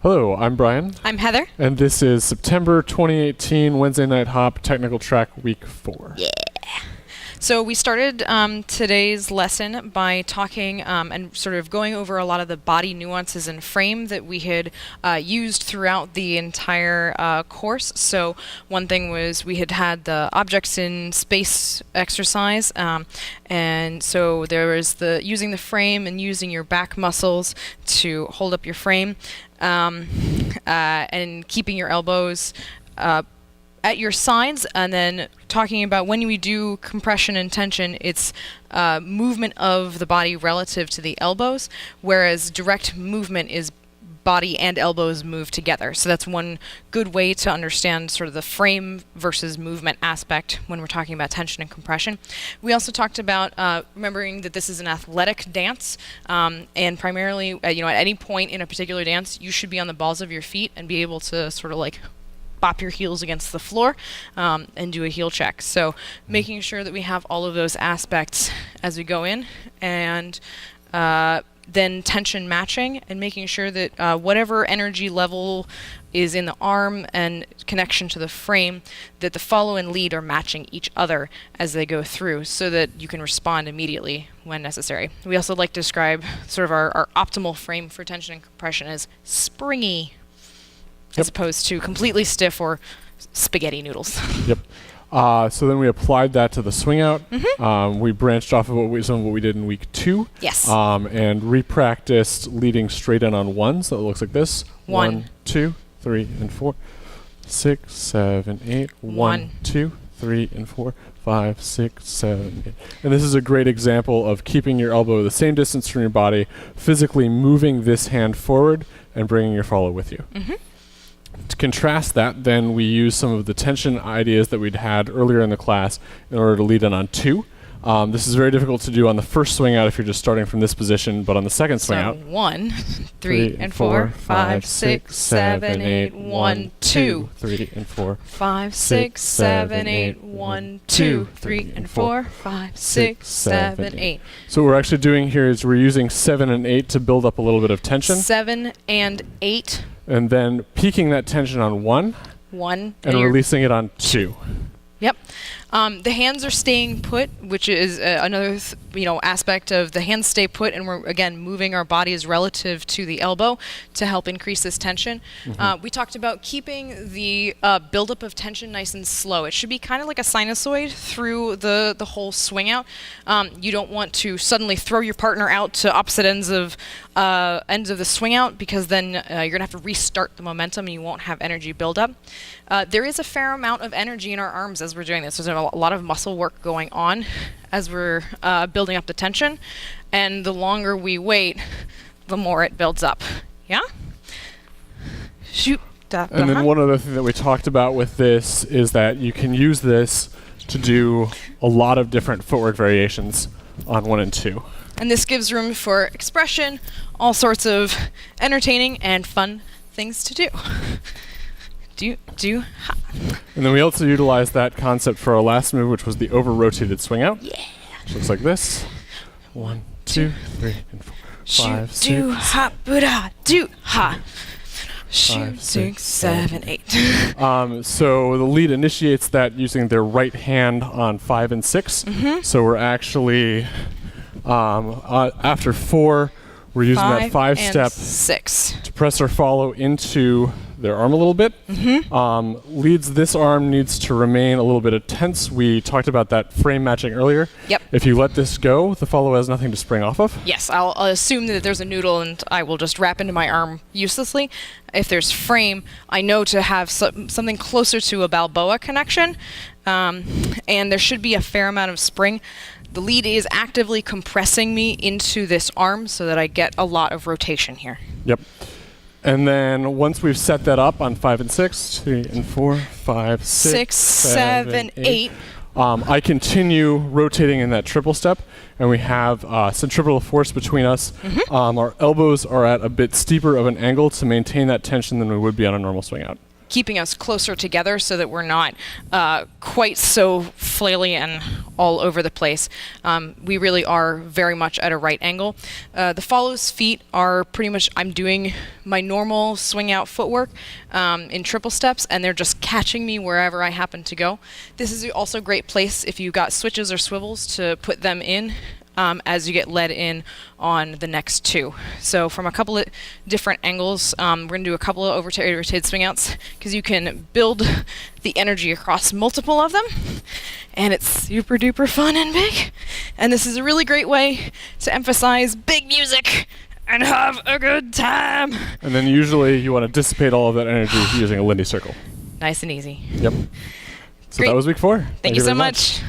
Hello, I'm Brian. I'm Heather. And this is September 2018 Wednesday Night Hop Technical Track Week 4. Yeah. So we started today's lesson by talking and sort of going over a lot of the body nuances and frame that we had used throughout the entire course. So one thing was we had the objects in space exercise, and so there was the using the frame and using your back muscles to hold up your frame, and keeping your elbows at your sides, and then talking about when we do compression and tension, it's movement of the body relative to the elbows, whereas direct movement is body and elbows move together. So that's one good way to understand sort of the frame versus movement aspect when we're talking about tension and compression. We also talked about remembering that this is an athletic dance, and primarily, at any point in a particular dance, you should be on the balls of your feet and be able to sort of like bop your heels against the floor and do a heel check. So making sure that we have all of those aspects as we go in, and then tension matching and making sure that whatever energy level is in the arm and connection to the frame, that the follow and lead are matching each other as they go through so that you can respond immediately when necessary. We also like to describe sort of our optimal frame for tension and compression as springy, as opposed to completely stiff or spaghetti noodles. Yep. So then we applied that to the swing out. We branched off of some of what we did in week 2. Yes. And repracticed leading straight in on 1. So it looks like this. 1, 2, 3, and 4. 6, 7, 8. 1, 2, 3, and 4. 5, 6, 7, 8. And this is a great example of keeping your elbow the same distance from your body, physically moving this hand forward and bringing your follow with you. To contrast that, then we use some of the tension ideas that we'd had earlier in the class in order to lead in on 2. This is very difficult to do on the first swing out if you're just starting from this position, but on the second swing out. 1, 3, and 4, 5, 6, 7, 8, 1, 2. 3 and 4. 5, 6, 7, 8, 1, 2, 3, and 4, 5, 6, 7, 8. So what we're actually doing here is we're using 7 and 8 to build up a little bit of tension. 7 and 8. And then peaking that tension on 1. And releasing it on 2. Yep. The hands are staying put, which is another aspect of the hands stay put, and we're again moving our bodies relative to the elbow to help increase this tension. We talked about keeping the buildup of tension nice and slow. It should be kind of like a sinusoid through the whole swing out. You don't want to suddenly throw your partner out to opposite ends of the swing out, because then you're gonna have to restart the momentum and you won't have energy buildup. There is a fair amount of energy in our arms as we're doing this. There's a lot of muscle work going on as we're building up the tension, and the longer we wait, the more it builds up. Yeah? Shoot. And then one other thing that we talked about with this is that you can use this to do a lot of different footwork variations on 1 and 2. And this gives room for expression, all sorts of entertaining and fun things to do. Ha. And then we also utilized that concept for our last move, which was the over-rotated swing out. Yeah. Which looks like this. 1, 2, 3, and 4. 5, 6. Do ha, Buddha, do ha. 5, 6, 7, 8. So the lead initiates that using their right hand on 5 and 6. So we're actually after 4, we're using that 5 step 6 to press our follow into their arm a little bit. This arm needs to remain a little bit tense. We talked about that frame matching earlier. Yep. If you let this go, the follow has nothing to spring off of. Yes, I'll assume that there's a noodle and I will just wrap into my arm uselessly. If there's frame, I know to have something closer to a Balboa connection, and there should be a fair amount of spring. The lead is actively compressing me into this arm so that I get a lot of rotation here. Yep. And then once we've set that up on 5 and 6, 3 and 4, 5, 6, 7, 8, I continue rotating in that triple step, and we have centripetal force between us. Our elbows are at a bit steeper of an angle to maintain that tension than we would be on a normal swing out. keeping us closer together so that we're not quite so flaily and all over the place. We really are very much at a right angle. The follows feet are pretty much, I'm doing my normal swing out footwork in triple steps, and they're just catching me wherever I happen to go. This is also a great place if you've got switches or swivels to put them in as you get led in on the next two. So from a couple of different angles, we're going to do a couple of rotated swing outs because you can build the energy across multiple of them, and it's super duper fun and big. And this is a really great way to emphasize big music and have a good time. And then usually you want to dissipate all of that energy using a Lindy circle. Nice and easy. Yep. So Great. that was week 4. Thank you very so much.